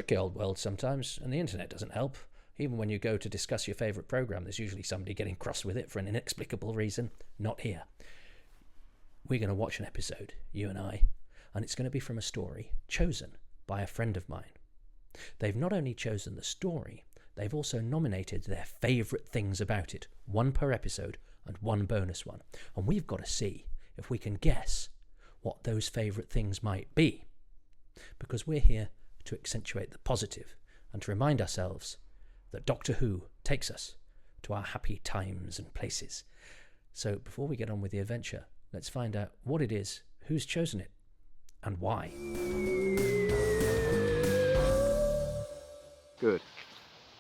tricky old world sometimes, and the internet doesn't help. Even when you go to discuss your favourite programme, there's usually somebody getting cross with it for an inexplicable reason. Not here. We're going to watch an episode, you and I, and it's going to be from a story chosen by a friend of mine. They've not only chosen the story, they've also nominated their favourite things about it, one per episode and one bonus one. And we've got to see if we can guess what those favourite things might be. Because we're here to accentuate the positive and to remind ourselves that Doctor Who takes us to our happy times and places. So before we get on with the adventure, let's find out what it is, who's chosen it, and why. Good.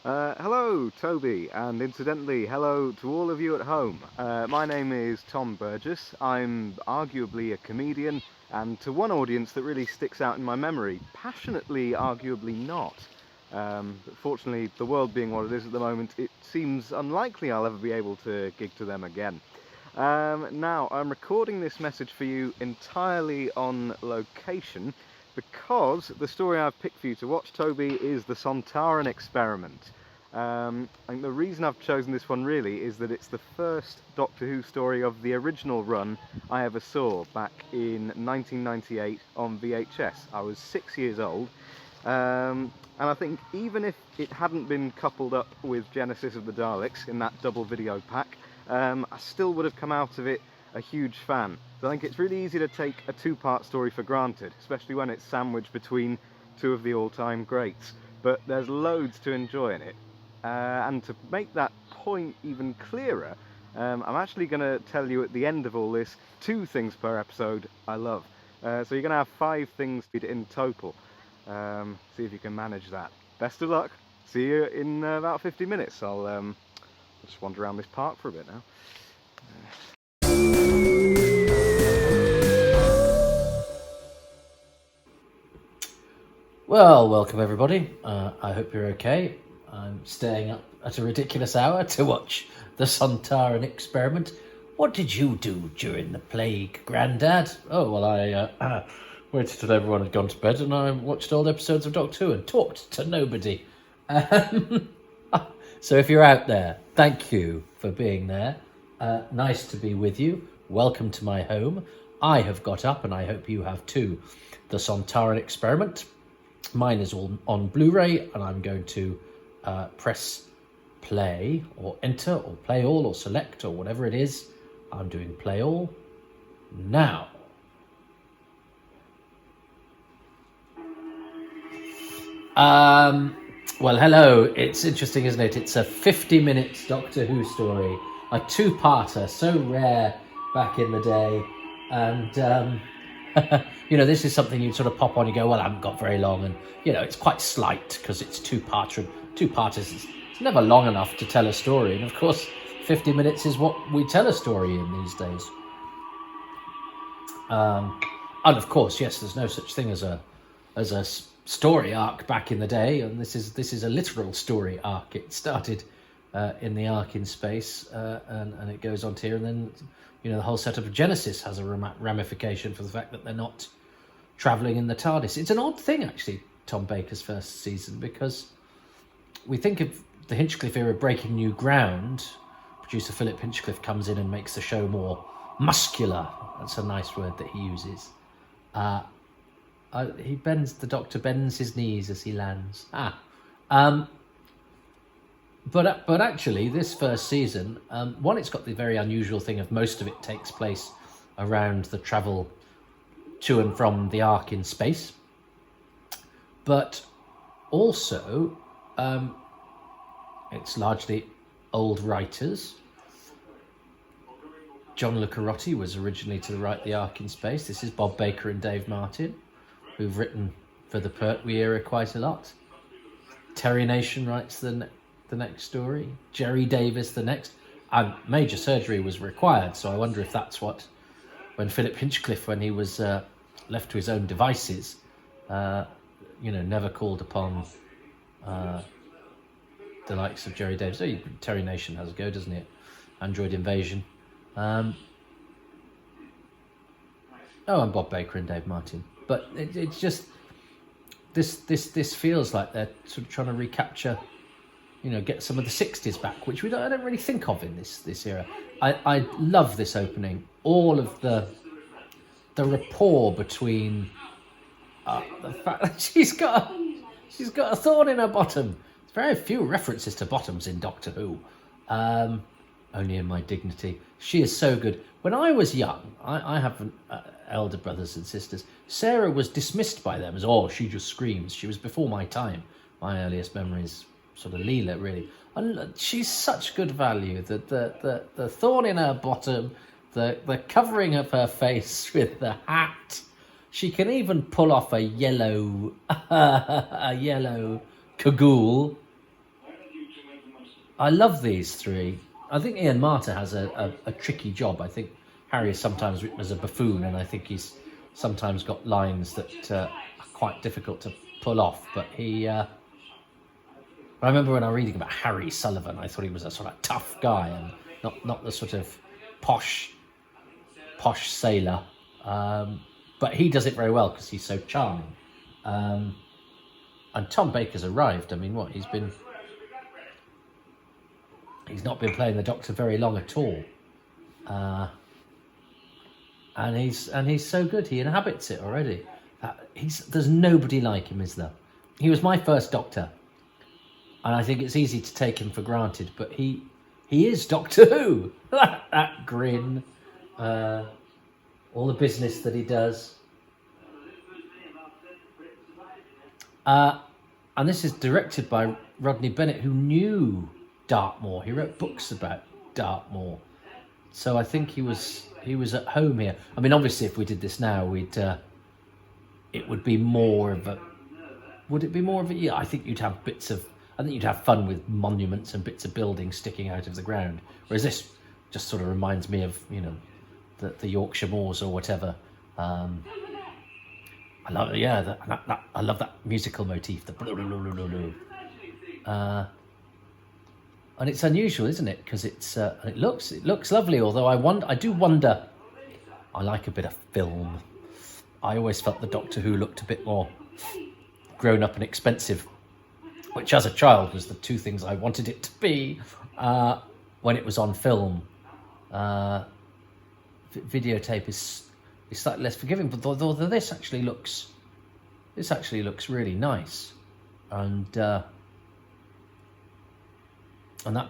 Hello, Toby, and incidentally, hello to all of you at home. My name is Tom Burgess. I'm arguably a comedian, and to one audience that really sticks out in my memory, passionately arguably not. But fortunately, the world being what it is at the moment, it seems unlikely I'll ever be able to gig to them again. Now, I'm recording this message for you entirely on location because the story I've picked for you to watch, Toby, is the Sontaran Experiment. I think the reason I've chosen this one really is that it's the first Doctor Who story of the original run I ever saw back in 1998 on VHS. I was 6 years old. And I think even if it hadn't been coupled up with Genesis of the Daleks in that double video pack, I still would have come out of it a huge fan. So I think it's really easy to take a two-part story for granted, especially when it's sandwiched between two of the all-time greats. But there's loads to enjoy in it. And to make that point even clearer, I'm actually going to tell you at the end of all this 2 things per episode I love. So you're going to have 5 things in total. See if you can manage that. Best of luck. See you in about 50 minutes. I'll just wander around this park for a bit now. Well, welcome everybody. I hope you're okay. I'm staying up at a ridiculous hour to watch the Sontaran Experiment. What did you do during the plague, Grandad? Oh, well, I waited till everyone had gone to bed and I watched all the episodes of Doctor Who and talked to nobody. So if you're out there, thank you for being there. Nice to be with you. Welcome to my home. I have got up, and I hope you have too, the Sontaran Experiment. Mine is all on Blu-ray, and I'm going to press play or enter or play all or select or whatever it is. I'm doing play all now. Well, hello. It's interesting, isn't it? It's a 50-minute Doctor Who story, a 2-parter, so rare back in the day. And, you know, this is something you'd sort of pop on, you go, well, I haven't got very long. And, you know, it's quite slight because it's 2-parter. And 2-parters, it's never long enough to tell a story. And, of course, 50 minutes is what we tell a story in these days. And, of course, yes, there's no such thing as a story arc back in the day, and this is a literal story arc. It started in the arc in space, and it goes on to here, and then, you know, the whole setup of Genesis has a ramification for the fact that they're not travelling in the TARDIS. It's an odd thing, actually, Tom Baker's first season, because we think of the Hinchcliffe era breaking new ground. Producer Philip Hinchcliffe comes in and makes the show more muscular. That's a nice word that he uses. The Doctor bends his knees as he lands. But actually, this first season, one, it's got the very unusual thing of most of it takes place around the travel to and from the Ark in space. But also, it's largely old writers. John Le Carrotti was originally to write the Ark in space. This is Bob Baker and Dave Martin, who've written for the Pertwee era quite a lot. Terry Nation writes the next story. Jerry Davis the next. And major surgery was required, so I wonder if that's what, when Philip Hinchcliffe, when he was left to his own devices, never called upon the likes of Jerry Davis. Terry Nation has a go, doesn't it? Android Invasion. And Bob Baker and Dave Martin. But it's just, this feels like they're sort of trying to recapture, get some of the 60s back, which I don't really think of in this era. I love this opening. All of the rapport between the fact that she's got a thorn in her bottom. There's very few references to bottoms in Doctor Who. Only in My Dignity. She is so good. When I was young, I have elder brothers and sisters. Sarah was dismissed by them as, she just screams. She was before my time. My earliest memories, sort of Leela, really. And she's such good value. The thorn in her bottom, the covering of her face with the hat. She can even pull off a yellow cagoule. I love these three. I think Ian Marter has a tricky job. I think Harry is sometimes written as a buffoon, and I think he's sometimes got lines that are quite difficult to pull off. But I remember when I was reading about Harry Sullivan, I thought he was a sort of tough guy and not the sort of posh sailor. But he does it very well because he's so charming. And Tom Baker's arrived. I mean, he's not been playing the Doctor very long at all. And he's so good. He inhabits it already. There's nobody like him, is there? He was my first Doctor. And I think it's easy to take him for granted, but he is Doctor Who. that grin. All the business that he does. And this is directed by Rodney Bennett, who knew Dartmoor. He wrote books about Dartmoor. So I think he was at home here. I mean, obviously, if we did this now, it would be more of a... Would it be more of a... Yeah, I think you'd have fun with monuments and bits of buildings sticking out of the ground. Whereas this just sort of reminds me of, the Yorkshire Moors or whatever. I love it. Yeah, I love that musical motif. The blah, blah, blah, blah, blah. And it's unusual, isn't it? Because it looks lovely. Although I do wonder. I like a bit of film. I always felt the Doctor Who looked a bit more grown up and expensive, which as a child was the two things I wanted it to be when it was on film. Videotape is slightly less forgiving, but although this actually looks really nice, and that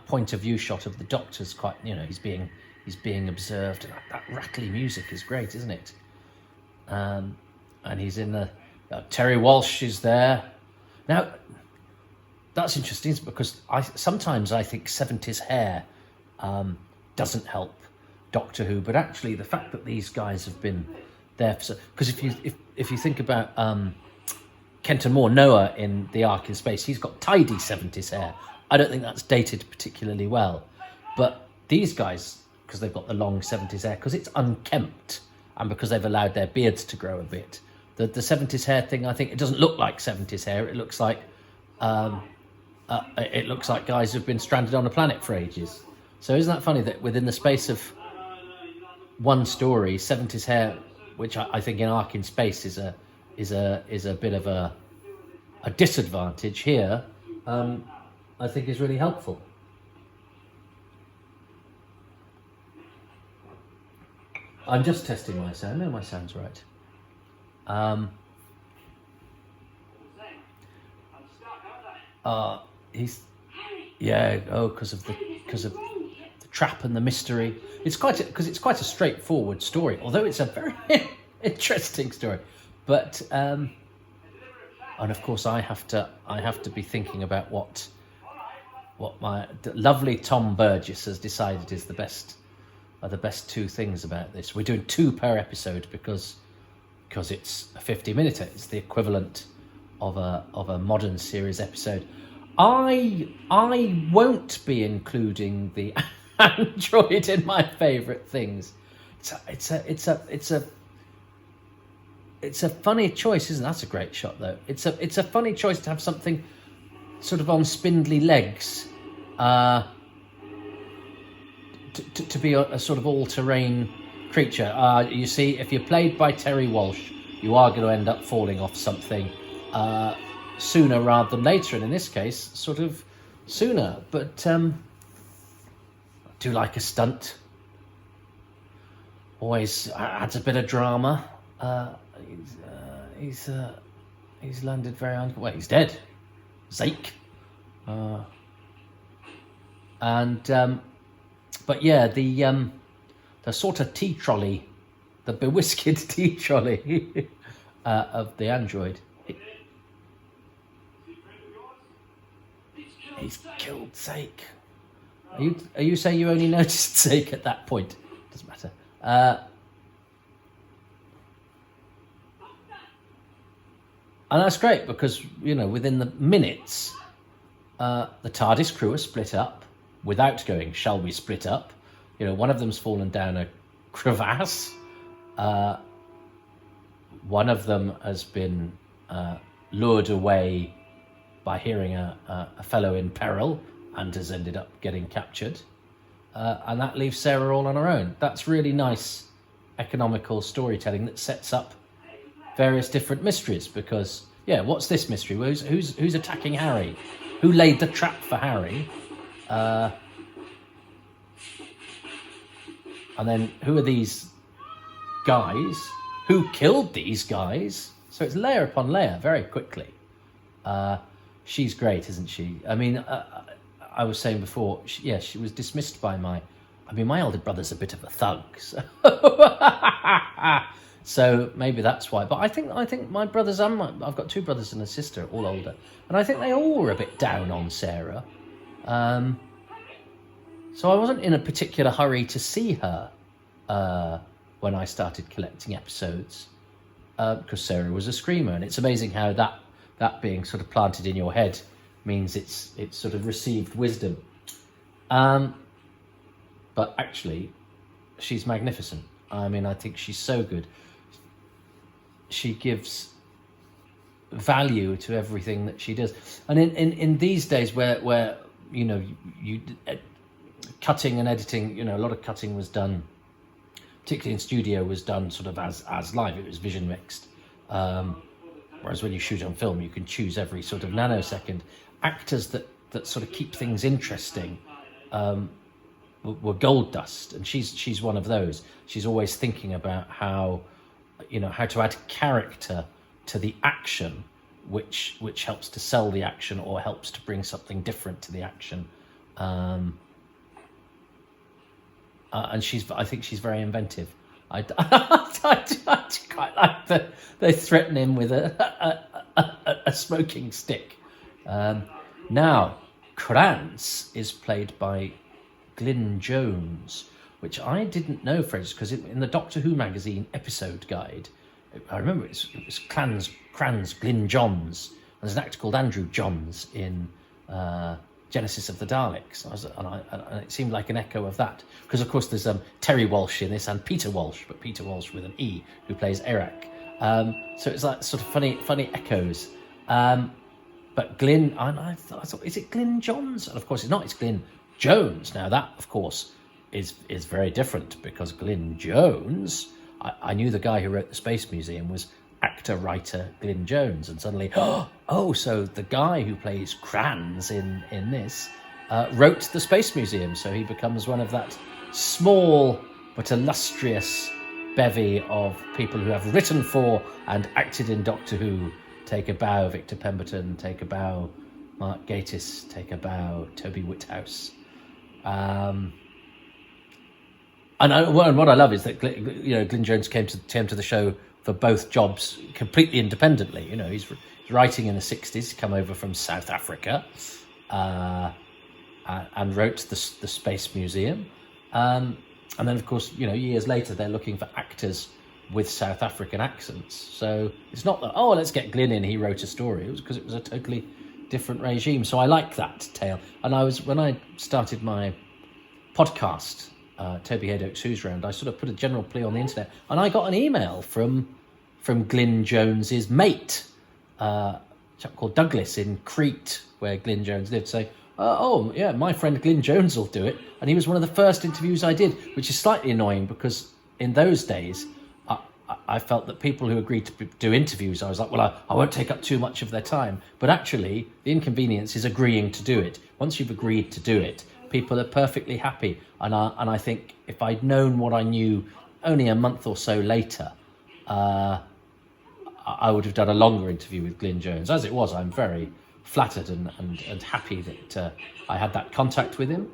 point of view shot of the Doctor's quite, he's being observed. And that rattly music is great, isn't it? And he's in the Terry Walsh is there now. That's interesting because sometimes I think 70s hair doesn't help Doctor Who, but actually the fact that these guys have been there for because if you think about Kenton Moore, Noah in The Ark in Space, he's got tidy 70s hair. I don't think that's dated particularly well, but these guys, because they've got the long 70s hair, because it's unkempt and because they've allowed their beards to grow a bit, the 70s hair thing, I think it doesn't look like 70s hair. It looks like guys who've been stranded on a planet for ages. So isn't that funny that within the space of one story, 70s hair, which I think in Ark in Space is a bit of a disadvantage here, I think is really helpful. I'm just testing my sound. No, my sound's right. Because of the trap and the mystery. It's quite a straightforward story, although it's a very interesting story. But and of course I have to be thinking about what my lovely Tom Burgess has decided is the best two things about this. We're doing 2 per episode because it's a 50-minute. It's the equivalent of a modern series episode. I won't be including the android in my favourite things. It's a funny choice, isn't it? That's a great shot, though. It's a funny choice to have something sort of on spindly legs, to be a sort of all-terrain creature. You see, if you're played by Terry Walsh, you are going to end up falling off something. sooner rather than later, and in this case, sort of sooner. But I do like a stunt. Always adds a bit of drama. He's landed very well. He's dead. Zeke. But yeah, the sort of tea trolley, the bewhiskered tea trolley of the android. He's killed Zeke. Are you saying you only noticed Zeke at that point? Doesn't matter. And that's great because, within the minutes, the TARDIS crew are split up without going, shall we split up? One of them's fallen down a crevasse. One of them has been lured away by hearing a fellow in peril and has ended up getting captured. And that leaves Sarah all on her own. That's really nice economical storytelling that sets up various different mysteries because, what's this mystery? Who's attacking Harry? Who laid the trap for Harry? And then who are these guys? Who killed these guys? So it's layer upon layer very quickly. She's great, isn't she? I mean, I was saying before, she was dismissed by my elder brother's a bit of a thug. So maybe that's why. But I think my brothers I've got two brothers and a sister, all older, and I think they all were a bit down on Sarah. So I wasn't in a particular hurry to see her when I started collecting episodes because Sarah was a screamer, and it's amazing how that being sort of planted in your head means it's sort of received wisdom. But actually, she's magnificent. I mean, I think she's so good. She gives value to everything that she does. And in these days where you cutting and editing, a lot of cutting was done, particularly in studio, was done sort of as live. It was vision mixed. Whereas when you shoot on film, you can choose every sort of nanosecond. Actors that sort of keep things interesting were gold dust, and she's one of those. She's always thinking about how to add character to the action, which helps to sell the action or helps to bring something different to the action. And I think she's very inventive. I quite like that they threaten him with a smoking stick. Now, Kranz is played by Glyn Jones, which I didn't know, Fred, because in the Doctor Who magazine episode guide, I remember it was Kranz Glyn Johns. There's an actor called Andrew Johns in Genesis of the Daleks, and it seemed like an echo of that. Because, of course, there's Terry Walsh in this and Peter Walsh, but Peter Walsh with an E, who plays Eric. So it's like sort of funny echoes. But Glyn, I thought, is it Glyn Johns? And of course it's not, it's Glyn Jones. Now that, of course, is very different because Glyn Jones, I knew the guy who wrote the Space Museum was actor-writer Glyn Jones, and suddenly, so the guy who plays Kranz in this wrote the Space Museum, so he becomes one of that small but illustrious bevy of people who have written for and acted in Doctor Who. Take a bow, Victor Pemberton. Take a bow, Mark Gatiss. Take a bow, Toby Whithouse. And what I love is that Glyn Jones came to the show for both jobs completely independently. He's writing in the 60s, come over from South Africa, and wrote the Space Museum. And then, of course, years later, they're looking for actors with South African accents. So it's not that, let's get Glyn in, he wrote a story. It was because it was a totally different regime. So I like that tale. And when I started my podcast, Toby Hadoke's Who's Round, I sort of put a general plea on the internet, and I got an email from Glyn Jones's mate, a chap called Douglas in Crete, where Glyn Jones lived, saying, my friend Glyn Jones will do it. And he was one of the first interviews I did, which is slightly annoying because in those days, I felt that people who agreed to do interviews, I was like, well, I won't take up too much of their time. But actually, the inconvenience is agreeing to do it. Once you've agreed to do it, people are perfectly happy. And I think if I'd known what I knew only a month or so later, I would have done a longer interview with Glyn Jones. As it was, I'm very flattered and happy that I had that contact with him.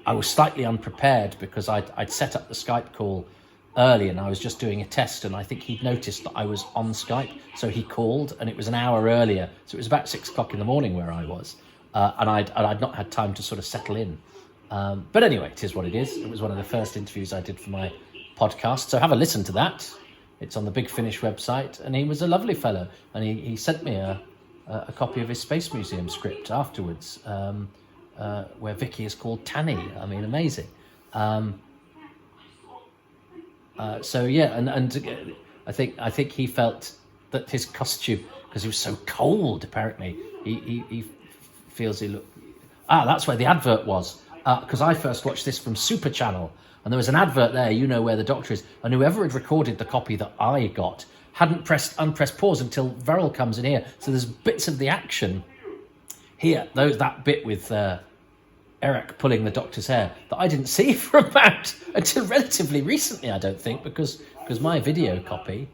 I was slightly unprepared because I'd set up the Skype call early and I was just doing a test, and I think he'd noticed that I was on Skype, so he called, and it was an hour earlier, so it was about 6 o'clock in the morning where I was, and I'd not had time to sort of settle in. But anyway, it is what it is. It was one of the first interviews I did for my podcast, so have a listen to that. It's on the Big Finish website, and he was a lovely fellow, and he sent me a copy of his Space Museum script afterwards, where Vicky is called Tanny. I mean, amazing. So yeah, and I think he felt that his costume, because he was so cold, apparently, he feels he looked. That's where the advert was, because I first watched this from Super Channel, and there was an advert there, you know where the Doctor is, and whoever had recorded the copy that I got hadn't pressed unpressed pause until Verrill comes in here. So there's bits of the action here, that bit with Eric pulling the Doctor's hair that I didn't see for about until relatively recently, I don't think, because my video copy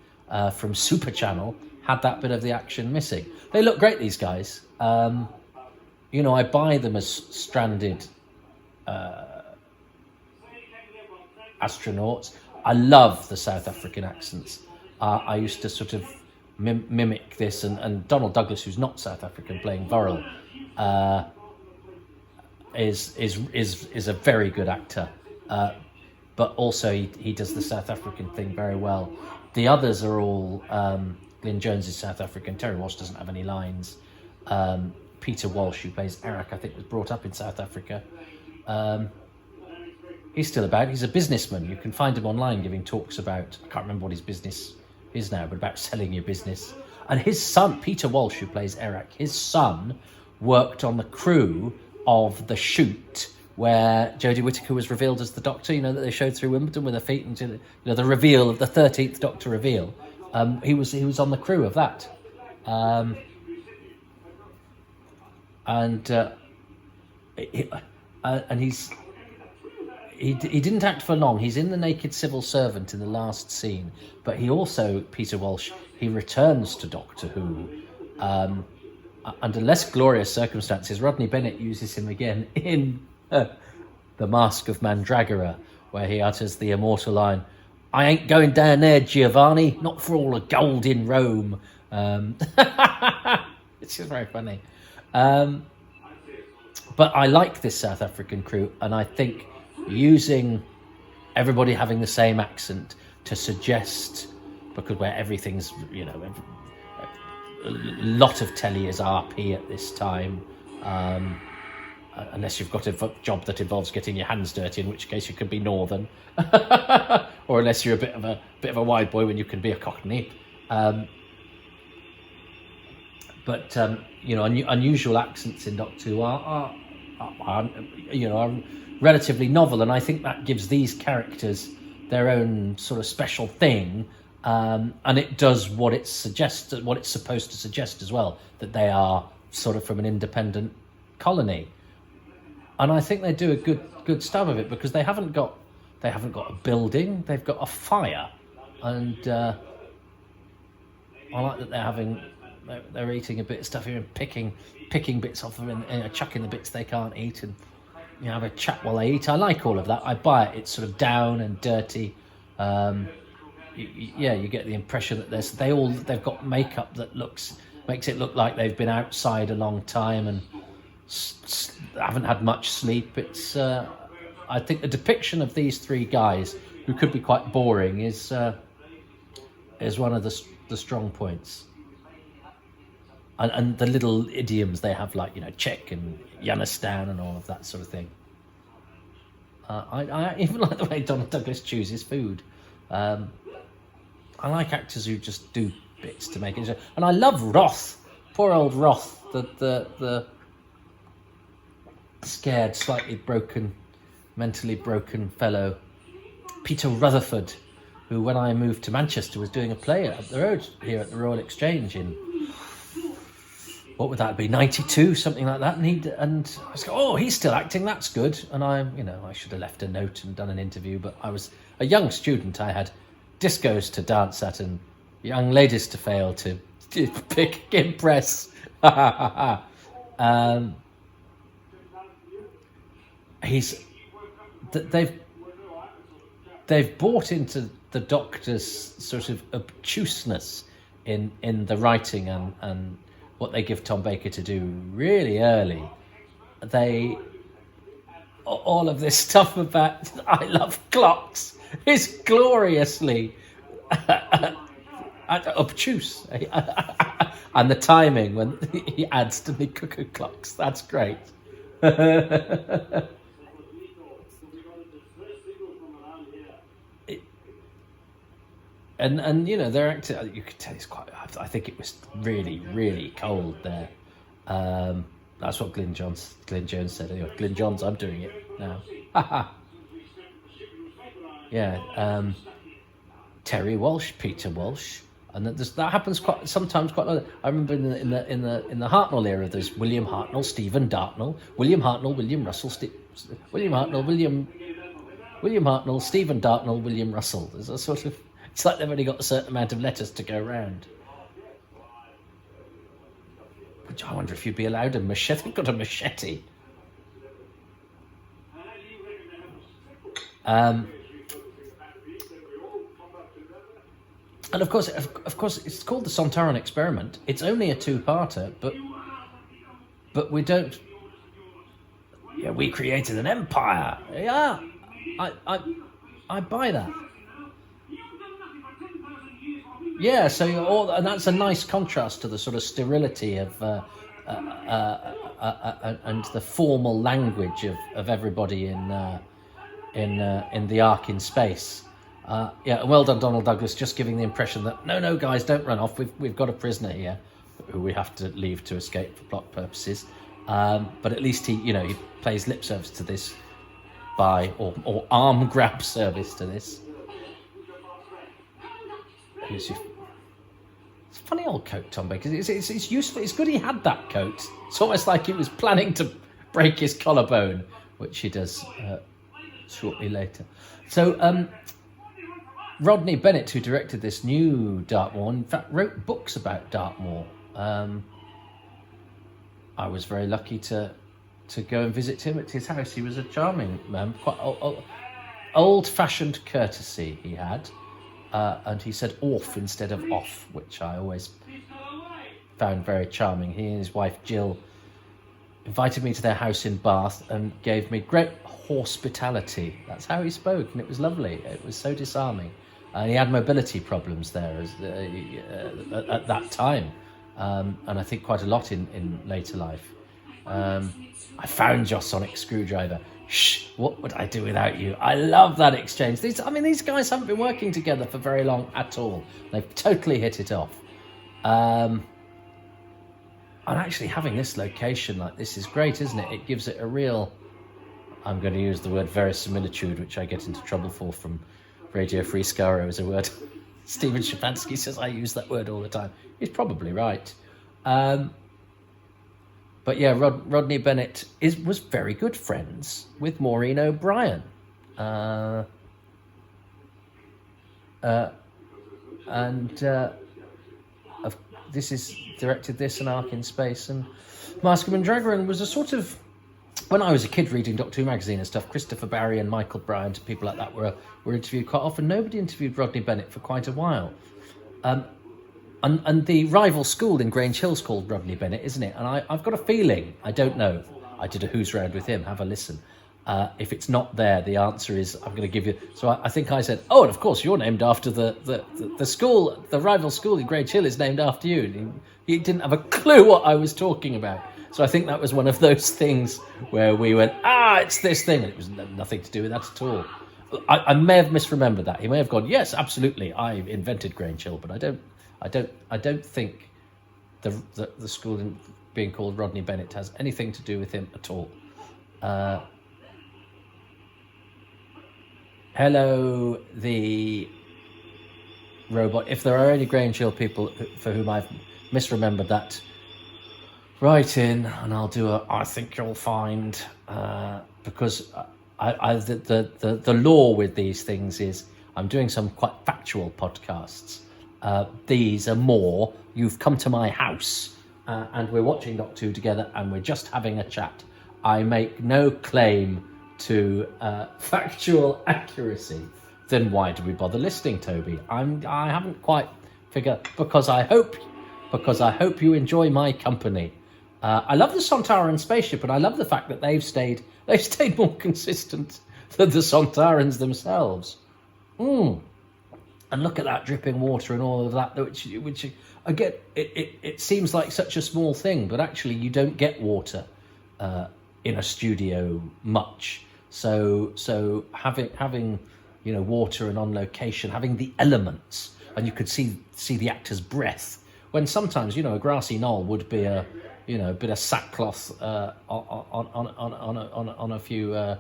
from Super Channel had that bit of the action missing. They look great, these guys. You know, I buy them as stranded astronauts. I love the South African accents. I used to sort of mimic this, and Donald Douglas, who's not South African, playing Verrill, is a very good actor, but also he does the South African thing very well. The others are all Glyn Jones is South African. Terry Walsh doesn't have any lines. Peter Walsh, who plays Eric, I think was brought up in South Africa. He's still about. He's a businessman. You can find him online giving talks about, I can't remember what his business is now, but about selling your business. And his son, Peter Walsh, who plays Eric, his son worked on the crew of the shoot where Jodie Whittaker was revealed as the Doctor, you know, that they showed through Wimbledon with her feet, and you know, the reveal of the 13th Doctor reveal. He was on the crew of that. And he didn't act for long. He's in The Naked Civil Servant in the last scene, but he also, Peter Walsh, he returns to Doctor Who under less glorious circumstances. Rodney Bennett uses him again in The Mask of Mandragora, where he utters the immortal line, "I ain't going down there, Giovanni, not for all the gold in Rome." It's just very funny. But I like this South African crew, and I think using everybody having the same accent to suggest, because where everything's, you know, a lot of telly is RP at this time, unless you've got a job that involves getting your hands dirty, in which case you can be northern, or unless you're a bit of a wide boy when you can be a cockney. But you know, unusual accents in Doctor Who are you know, are relatively novel, and I think that gives these characters their own sort of special thing, and it does what it suggests, what it's supposed to suggest as well, that they are sort of from an independent colony. And I think they do a good stab of it, because they haven't got a building, they've got a fire, and I like that they're eating a bit of stuff here and picking bits off them and chucking the bits they can't eat, and you know, have a chat while they eat. I like all of that. I buy it. It's sort of down and dirty. You get the impression that they've got makeup that makes it look like they've been outside a long time and haven't had much sleep. It's I think the depiction of these three guys, who could be quite boring, is one of the strong points. And the little idioms they have, like, you know, check and you understand and all of that sort of thing. I even like the way Donald Douglas chooses food. I like actors who just do bits to make it. And I love Roth, poor old Roth, the scared, slightly broken, mentally broken fellow. Peter Rutherford who, when I moved to Manchester, was doing a play up the road here at the Royal Exchange in, what would that be, 92, something like that. And I was going, oh, he's still acting, that's good. And I should have left a note and done an interview, but I was a young student. I had discos to dance at and young ladies to fail to impress. They've bought into the Doctor's sort of obtuseness in the writing and what they give Tom Baker to do really early. All of this stuff about I love clocks is gloriously obtuse. And the timing when he adds to the cuckoo clocks, that's great. And they're acting. You could tell it's quite. I think it was really, really cold there. That's what Glyn Jones said. Anyway, Glyn Johns, I'm doing it now. Yeah. Terry Walsh, Peter Walsh, and that happens sometimes quite a lot. I remember in the Hartnell era, there's William Hartnell, Stephen Dartnell, William Hartnell, William Russell, William Hartnell, William Hartnell, Stephen Dartnell, William Russell. There's a sort of. It's like they've only got a certain amount of letters to go round. Which I wonder if you'd be allowed a machete. They've got a machete. And of course, it's called the Sontaran Experiment. It's only a two-parter, but we don't. Yeah, we created an empire. Yeah, I buy that. Yeah, and that's a nice contrast to the sort of sterility of and the formal language of everybody in the Ark in space. Yeah, well done, Donald Douglas, just giving the impression that no, guys, don't run off. We've got a prisoner here who we have to leave to escape for plot purposes. But at least he plays lip service to this or arm grab service to this. It's a funny old coat, Tom Baker. It's useful. It's good he had that coat. It's almost like he was planning to break his collarbone, which he does shortly later. So Rodney Bennett, who directed this new Dartmoor, in fact wrote books about Dartmoor. I was very lucky to go and visit him at his house. He was a charming man, quite old-fashioned courtesy he had. And he said "orf" instead of "off," which I always found very charming. He and his wife Jill invited me to their house in Bath and gave me great hospitality. That's how he spoke, and it was lovely. It was so disarming. He had mobility problems there at that time, and I think quite a lot in later life. I found your sonic screwdriver. Shh, what would I do without you? I love that exchange. These guys haven't been working together for very long at all. They've totally hit it off. And actually having this location like this is great, isn't it? It gives it a real, I'm going to use the word verisimilitude, which I get into trouble for from Radio Free Skaro as a word. Stephen Shapansky says I use that word all the time. He's probably right. But yeah, Rodney Bennett was very good friends with Maureen O'Brien. This is directed this and Ark in Space. And Mascom and Dragarin was a sort of... When I was a kid reading Doctor Who magazine and stuff, Christopher Barry and Michael Bryant and people like that were interviewed quite often. Nobody interviewed Rodney Bennett for quite a while. And the rival school in Grange Hill's called Rodney Bennett, isn't it? And I've got a feeling, I don't know, I did a Who's Round with him, have a listen. If it's not there, the answer is, I'm going to give you... So I think I said, oh, and of course, you're named after the school, the rival school in Grange Hill is named after you. And he didn't have a clue what I was talking about. So I think that was one of those things where we went, it's this thing. And it was nothing to do with that at all. I may have misremembered that. He may have gone, yes, absolutely, I invented Grange Hill, but I don't think the school being called Rodney Bennett has anything to do with him at all. Hello, the robot. If there are any Grange Hill people for whom I've misremembered that, write in and I'll do I think you'll find, because the law with these things is I'm doing some quite factual podcasts. These are more, you've come to my house and we're watching Doctor Who together and we're just having a chat. I make no claim to factual accuracy. Then why do we bother listening, Toby? I haven't quite figured, because I hope you enjoy my company. I love the Sontaran spaceship, and I love the fact that they've stayed more consistent than the Sontarans themselves. And look at that dripping water and all of that, which again, it seems like such a small thing, but actually you don't get water in a studio much. So having water and on location, having the elements, and you could see the actor's breath. When sometimes a grassy knoll would be a bit of sackcloth on a few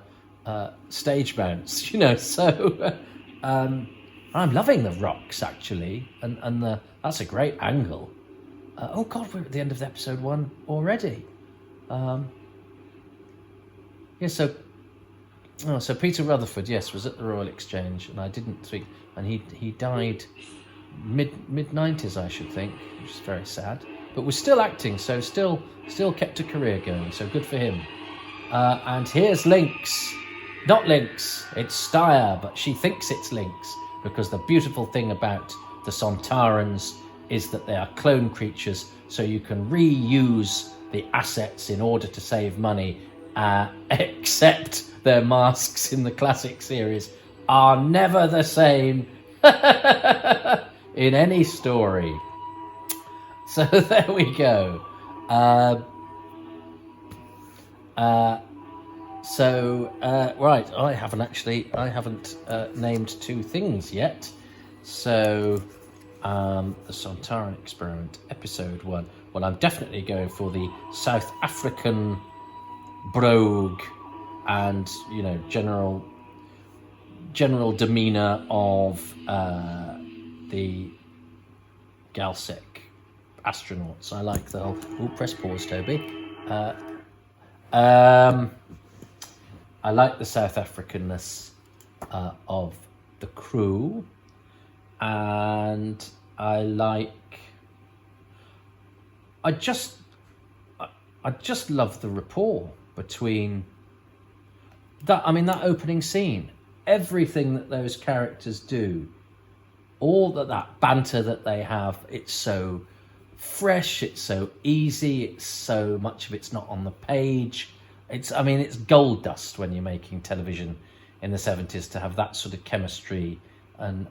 stage mounts, So I'm loving the rocks actually, and that's a great angle. Oh God, we're at the end of episode 1 already. So Peter Rutherford, yes, was at the Royal Exchange, and I didn't speak, and he died mid 90s, I should think, which is very sad. But was still acting, so still kept a career going. So good for him. And here's Lynx, not Lynx, it's Styre, but she thinks it's Lynx because the beautiful thing about the Sontarans is that they are clone creatures, so you can reuse the assets in order to save money. Except their masks in the classic series are never the same in any story. So there we go. Right, I haven't named 2 things yet. So the Sontaran Experiment, episode 1. Well, I'm definitely going for the South African brogue and general demeanour of the Galsec astronauts. I like the whole... press pause, Toby. I like the South Africanness of the crew, and I just love the rapport between that opening scene, everything that those characters do, all that banter that they have. It's so fresh, it's so easy, it's so much of it's not on the page. It's gold dust when you're making television in the 70s to have that sort of chemistry and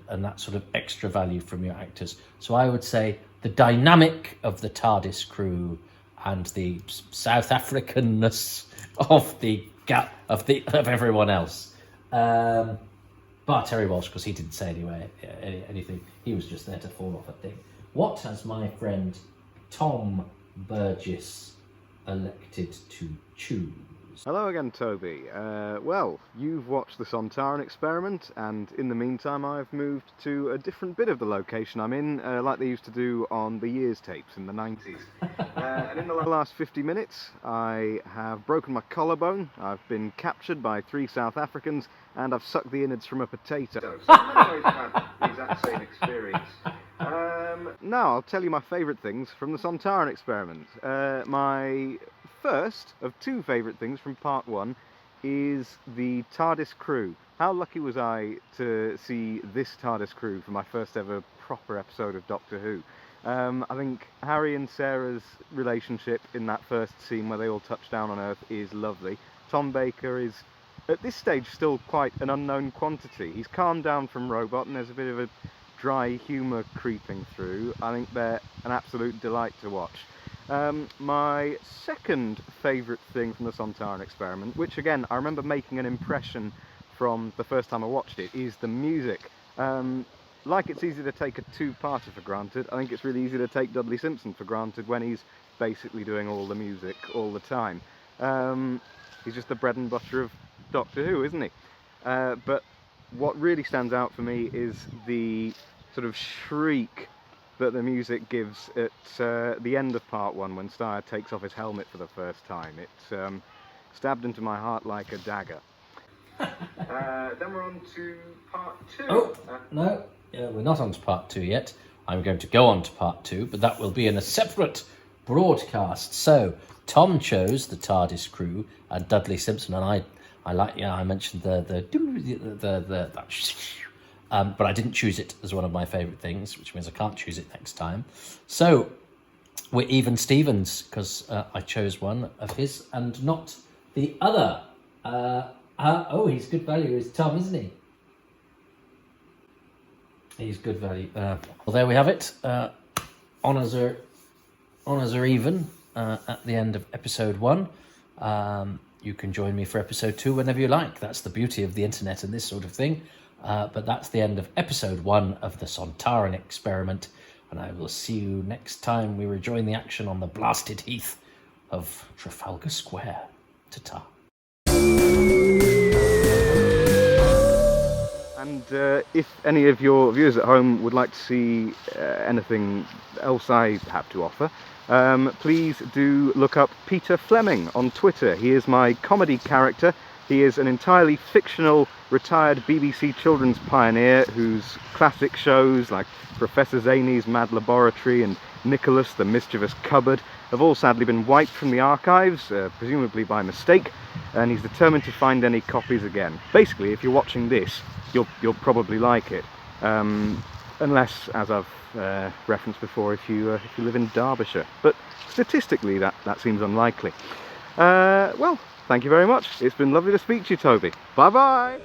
that sort of extra value from your actors. So I would say the dynamic of the TARDIS crew and the South Africanness of of everyone else. Bar Terry Walsh, because he didn't say anything. He was just there to fall off a thing. What has my friend Tom Burgess elected to choose? Hello again, Toby. Well, you've watched the Sontaran Experiment, and in the meantime I've moved to a different bit of the location I'm in, like they used to do on the Years tapes in the 90s. And in the last 50 minutes I have broken my collarbone, I've been captured by 3 South Africans, and I've sucked the innards from a potato. So in many ways I've had the exact same experience. Now I'll tell you my favourite things from the Sontaran Experiment. My first of 2 favourite things from part 1 is the TARDIS crew. How lucky was I to see this TARDIS crew for my first ever proper episode of Doctor Who. I think Harry and Sarah's relationship in that first scene where they all touch down on Earth is lovely. Tom Baker is, at this stage, still quite an unknown quantity. He's calmed down from Robot and there's a bit of a dry humour creeping through. I think they're an absolute delight to watch. My second favourite thing from the Sontaran Experiment, which again I remember making an impression from the first time I watched it, is the music. Like it's easy to take a 2-parter for granted, I think it's really easy to take Dudley Simpson for granted when he's basically doing all the music all the time. He's just the bread and butter of Doctor Who, isn't he? But what really stands out for me is the sort of shriek that the music gives at the end of part 1 when Styre takes off his helmet for the first time. It's stabbed into my heart like a dagger. Then we're on to part 2. Oh, no, we're not on to part 2 yet. I'm going to go on to part 2, but that will be in a separate broadcast. So, Tom chose the TARDIS crew, and Dudley Simpson, and I like, I mentioned but I didn't choose it as one of my favourite things, which means I can't choose it next time. So, we're even Stevens, because I chose one of his and not the other. Oh, he's good value, is Tom, isn't he? He's good value. Well, there we have it. Honours are even at the end of episode 1. You can join me for episode 2 whenever you like. That's the beauty of the internet and this sort of thing. But that's the end of episode 1 of the Sontaran Experiment, and I will see you next time we rejoin the action on the blasted heath of Trafalgar Square. Ta-ta. And if any of your viewers at home would like to see anything else I have to offer, please do look up Peter Fleming on Twitter. He is my comedy character. He is an entirely fictional, retired BBC children's pioneer whose classic shows like Professor Zaney's Mad Laboratory and Nicholas the Mischievous Cupboard have all sadly been wiped from the archives, presumably by mistake, and he's determined to find any copies again. Basically, if you're watching this, you'll probably like it, unless, as I've referenced before, if you live in Derbyshire. But statistically, that seems unlikely. Well, thank you very much. It's been lovely to speak to you, Toby. Bye-bye!